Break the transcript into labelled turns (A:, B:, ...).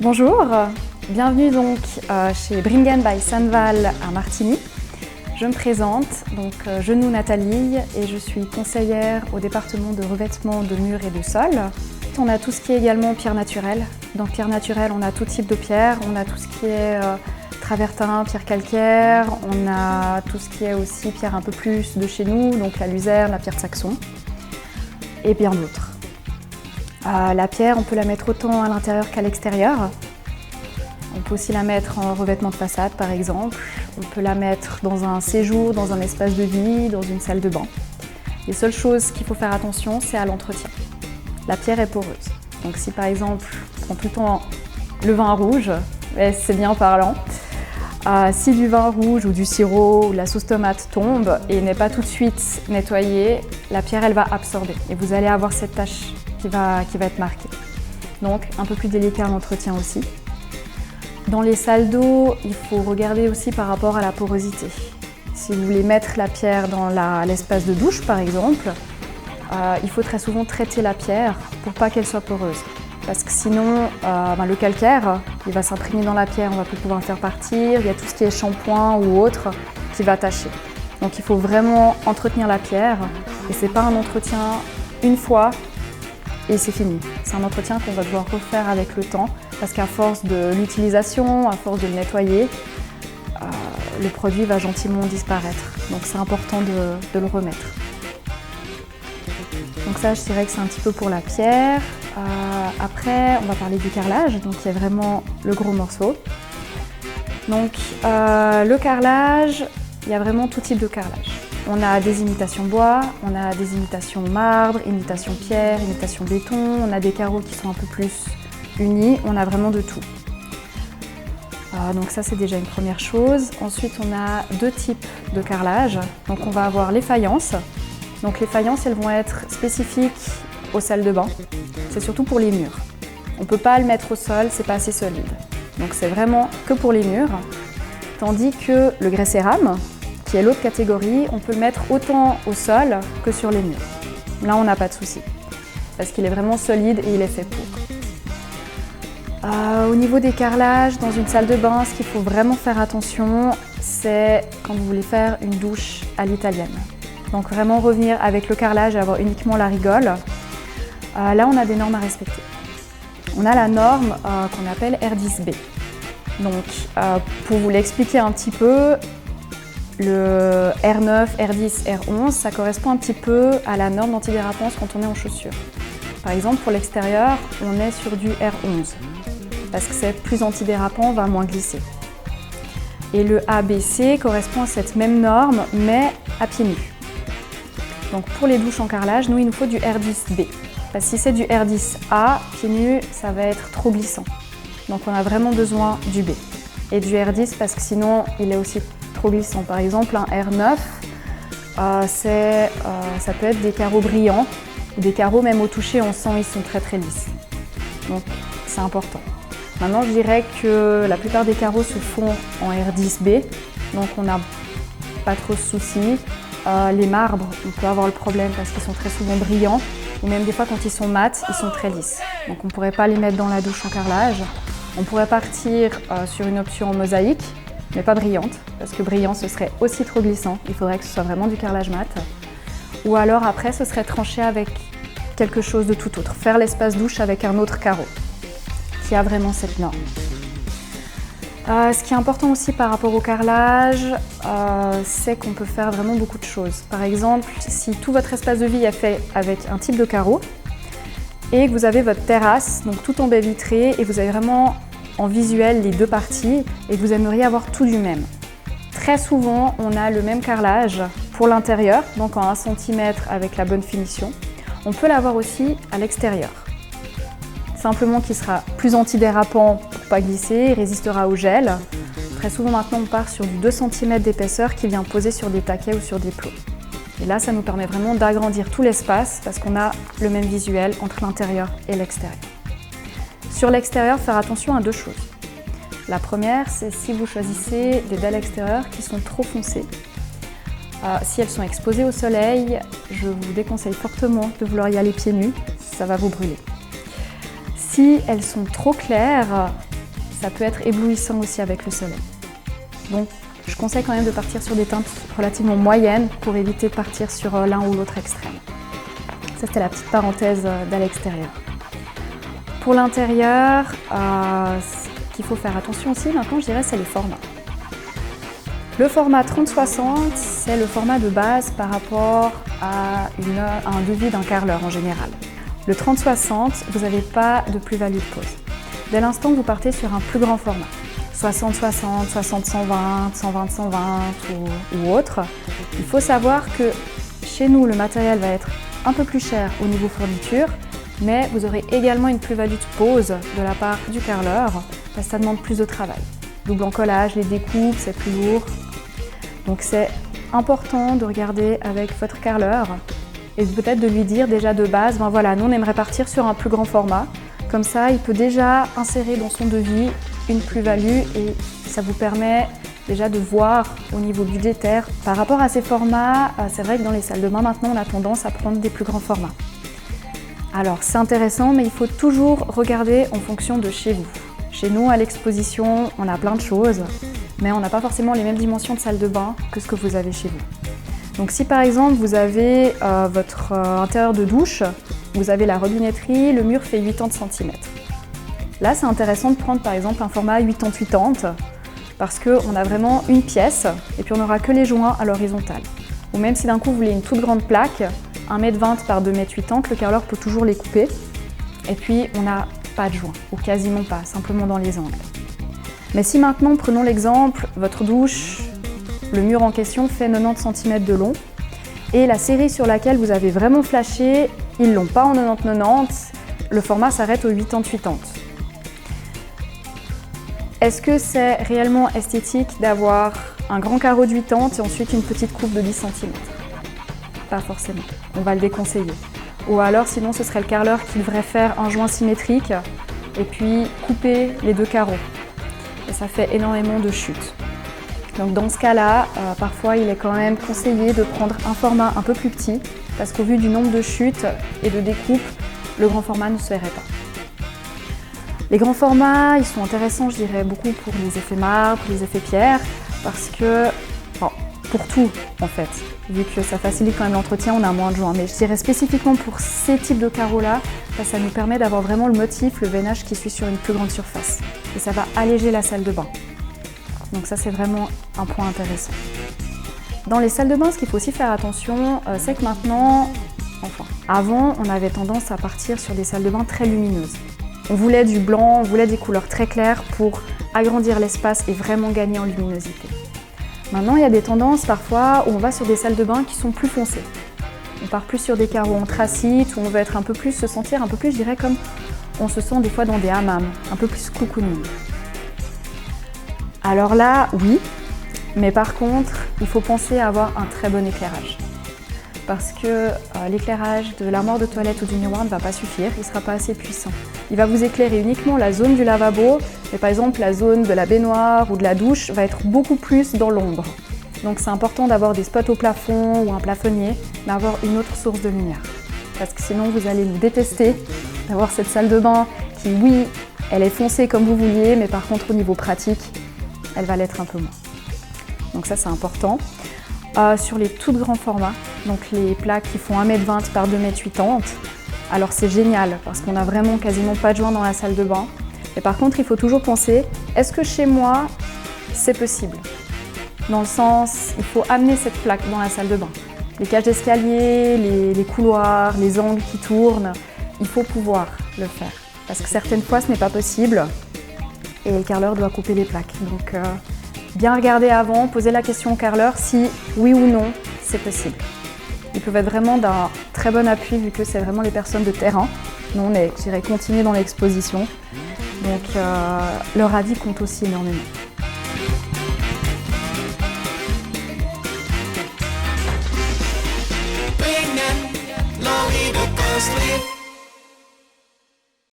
A: Bonjour, bienvenue donc chez Bringen by Sanval à Martigny. Je me présente, je nomme Nathalie et je suis conseillère au département de revêtement de murs et de sol. On a tout ce qui est également pierre naturelle. Dans pierre naturelle, on a tout type de pierre, on a tout ce qui est travertin, pierre calcaire, on a tout ce qui est aussi pierre un peu plus de chez nous, donc la luzerne, la pierre de Saxon et bien d'autres. La pierre, on peut la mettre autant à l'intérieur qu'à l'extérieur. On peut aussi la mettre en revêtement de façade par exemple. On peut la mettre dans un séjour, dans un espace de vie, dans une salle de bain. Les seules choses qu'il faut faire attention, c'est à l'entretien. La pierre est poreuse. Donc si par exemple, on prend tout le temps le vin rouge, c'est bien parlant. Si du vin rouge ou du sirop ou de la sauce tomate tombe et n'est pas tout de suite nettoyée, la pierre elle va absorber et vous allez avoir cette tache qui va être marquée. Donc un peu plus délicat à l'entretien aussi. Dans les salles d'eau, il faut regarder aussi par rapport à la porosité. Si vous voulez mettre la pierre dans l'espace de douche par exemple, il faut très souvent traiter la pierre pour pas qu'elle soit poreuse. Parce que sinon, le calcaire, il va s'imprégner dans la pierre, on va plus pouvoir le faire partir. Il y a tout ce qui est shampoing ou autre qui va tacher. Donc il faut vraiment entretenir la pierre. Et c'est pas un entretien une fois et c'est fini. C'est un entretien qu'on va devoir refaire avec le temps. Parce qu'à force de l'utilisation, à force de le nettoyer, le produit va gentiment disparaître. Donc c'est important de le remettre. Donc ça, je dirais que c'est un petit peu pour la pierre. Après, on va parler du carrelage, donc il y a vraiment le gros morceau. Donc le carrelage, il y a vraiment tout type de carrelage. On a des imitations bois, on a des imitations marbre, imitations pierre, imitations béton, on a des carreaux qui sont un peu plus unis, on a vraiment de tout. Donc ça c'est déjà une première chose. Ensuite on a deux types de carrelage. Donc on va avoir les faïences. Donc les faïences elles vont être spécifiques aux salles de bain. C'est surtout pour les murs. On ne peut pas le mettre au sol, c'est pas assez solide. Donc c'est vraiment que pour les murs. Tandis que le grès cérame, qui est l'autre catégorie, on peut le mettre autant au sol que sur les murs. Là on n'a pas de souci. Parce qu'il est vraiment solide et il est fait pour. Au niveau des carrelages, dans une salle de bain, ce qu'il faut vraiment faire attention, c'est quand vous voulez faire une douche à l'italienne. Donc vraiment revenir avec le carrelage et avoir uniquement la rigole. Là, on a des normes à respecter. On a la norme qu'on appelle R10B. Donc, pour vous l'expliquer un petit peu, le R9, R10, R11, ça correspond un petit peu à la norme d'antidérapance quand on est en chaussures. Par exemple, pour l'extérieur, on est sur du R11. Parce que c'est plus antidérapant, on va moins glisser. Et le ABC correspond à cette même norme, mais à pieds nus. Donc pour les douches en carrelage, nous il nous faut du R10B. Parce que si c'est du R10A, pieds nus, ça va être trop glissant. Donc on a vraiment besoin du B. Et du R10 parce que sinon il est aussi trop glissant. Par exemple un R9, ça peut être des carreaux brillants. Ou des carreaux même au toucher, on sent ils sont très très lisses. Donc c'est important. Maintenant, je dirais que la plupart des carreaux se font en R10B, donc on n'a pas trop de soucis. Les marbres, on peut avoir le problème parce qu'ils sont très souvent brillants, ou même des fois quand ils sont mat, ils sont très lisses. Donc on ne pourrait pas les mettre dans la douche en carrelage. On pourrait partir sur une option en mosaïque, mais pas brillante, parce que brillant ce serait aussi trop glissant. Il faudrait que ce soit vraiment du carrelage mat. Ou alors après, ce serait trancher avec quelque chose de tout autre, faire l'espace douche avec un autre carreau qui a vraiment cette norme. Ce qui est important aussi par rapport au carrelage, c'est qu'on peut faire vraiment beaucoup de choses. Par exemple, si tout votre espace de vie est fait avec un type de carreau et que vous avez votre terrasse, donc tout en baie vitrée, et vous avez vraiment en visuel les deux parties et que vous aimeriez avoir tout du même. Très souvent, on a le même carrelage pour l'intérieur, donc en 1 cm avec la bonne finition. On peut l'avoir aussi à l'extérieur. Simplement qu'il sera plus antidérapant pour ne pas glisser, il résistera au gel. Très souvent maintenant on part sur du 2 cm d'épaisseur qui vient poser sur des taquets ou sur des plots. Et là ça nous permet vraiment d'agrandir tout l'espace parce qu'on a le même visuel entre l'intérieur et l'extérieur. Sur l'extérieur, faire attention à deux choses. La première, c'est si vous choisissez des dalles extérieures qui sont trop foncées. Si elles sont exposées au soleil, je vous déconseille fortement de vouloir y aller pieds nus, ça va vous brûler. si elles sont trop claires, ça peut être éblouissant aussi avec le soleil. Donc je conseille quand même de partir sur des teintes relativement moyennes pour éviter de partir sur l'un ou l'autre extrême. Ça, c'était la petite parenthèse d'à l'extérieur. Pour l'intérieur, ce qu'il faut faire attention aussi maintenant, je dirais, c'est les formats. Le format 30-60, c'est le format de base par rapport à un devis d'un carreleur en général. Le 30-60, vous n'avez pas de plus-value de pose. Dès l'instant que vous partez sur un plus grand format, 60-60, 60-120, 120-120 ou autre, il faut savoir que chez nous, le matériel va être un peu plus cher au niveau fourniture, mais vous aurez également une plus-value de pose de la part du carreleur, parce que ça demande plus de travail. Double encollage, les découpes, c'est plus lourd. Donc c'est important de regarder avec votre carreleur et peut-être de lui dire déjà de base, ben voilà, nous on aimerait partir sur un plus grand format. Comme ça, il peut déjà insérer dans son devis une plus-value et ça vous permet déjà de voir au niveau budgétaire. Par rapport à ces formats, c'est vrai que dans les salles de bain maintenant, on a tendance à prendre des plus grands formats. Alors c'est intéressant, mais il faut toujours regarder en fonction de chez vous. Chez nous, à l'exposition, on a plein de choses, mais on n'a pas forcément les mêmes dimensions de salle de bain que ce que vous avez chez vous. Donc si par exemple vous avez votre intérieur de douche, vous avez la robinetterie, le mur fait 80 cm. Là, c'est intéressant de prendre par exemple un format 80-80 parce qu'on a vraiment une pièce et puis on n'aura que les joints à l'horizontale. Ou même si d'un coup vous voulez une toute grande plaque, 1,20 m par 2,80 m, le carreleur peut toujours les couper. Et puis on n'a pas de joints, ou quasiment pas, simplement dans les angles. Mais si maintenant, prenons l'exemple, votre douche, le mur en question fait 90 cm de long, et la série sur laquelle vous avez vraiment flashé, ils l'ont pas en 90-90, le format s'arrête au 80-80. Est-ce que c'est réellement esthétique d'avoir un grand carreau de 80 et ensuite une petite coupe de 10 cm? Pas forcément, on va le déconseiller. Ou alors sinon ce serait le carreleur qui devrait faire un joint symétrique et puis couper les deux carreaux. Et ça fait énormément de chutes. Donc dans ce cas-là, parfois il est quand même conseillé de prendre un format un peu plus petit parce qu'au vu du nombre de chutes et de découpes, le grand format ne se verrait pas. Les grands formats, ils sont intéressants, je dirais, beaucoup pour les effets marbre, les effets pierre, parce que, bon, pour tout en fait, vu que ça facilite quand même l'entretien, on a moins de joints. Mais je dirais spécifiquement pour ces types de carreaux-là, ça nous permet d'avoir vraiment le motif, le veinage qui suit sur une plus grande surface. Et ça va alléger la salle de bain. Donc ça, c'est vraiment un point intéressant. Dans les salles de bain, ce qu'il faut aussi faire attention, c'est que maintenant, enfin, avant, on avait tendance à partir sur des salles de bain très lumineuses. On voulait du blanc, on voulait des couleurs très claires pour agrandir l'espace et vraiment gagner en luminosité. Maintenant, il y a des tendances parfois où on va sur des salles de bain qui sont plus foncées. On part plus sur des carreaux anthracite, où on va être un peu plus, se sentir un peu plus, je dirais, comme on se sent des fois dans des hammams, un peu plus cocooning. Alors là, oui, mais par contre, il faut penser à avoir un très bon éclairage. Parce que l'éclairage de l'armoire de toilette ou du miroir ne va pas suffire, il ne sera pas assez puissant. Il va vous éclairer uniquement la zone du lavabo, mais par exemple la zone de la baignoire ou de la douche va être beaucoup plus dans l'ombre. Donc c'est important d'avoir des spots au plafond ou un plafonnier, mais avoir une autre source de lumière. Parce que sinon vous allez nous détester d'avoir cette salle de bain qui, oui, elle est foncée comme vous vouliez, mais par contre au niveau pratique, elle va l'être un peu moins. Donc ça c'est important. Sur les tout grands formats, donc les plaques qui font 1,20 m par 2,80 m, alors c'est génial parce qu'on n'a vraiment quasiment pas de joint dans la salle de bain. Et par contre, il faut toujours penser, est-ce que chez moi, c'est possible? Dans le sens, il faut amener cette plaque dans la salle de bain. Les cages d'escalier, les couloirs, les angles qui tournent, il faut pouvoir le faire. Parce que certaines fois, ce n'est pas possible et le carreleur doit couper les plaques. Donc, bien regarder avant, poser la question au carreleur si oui ou non c'est possible. Ils peuvent être vraiment d'un très bon appui vu que c'est vraiment les personnes de terrain. Nous on est, je dirais, continue dans l'exposition. Donc leur avis compte aussi énormément.
B: Bring them, lonely but ghostly.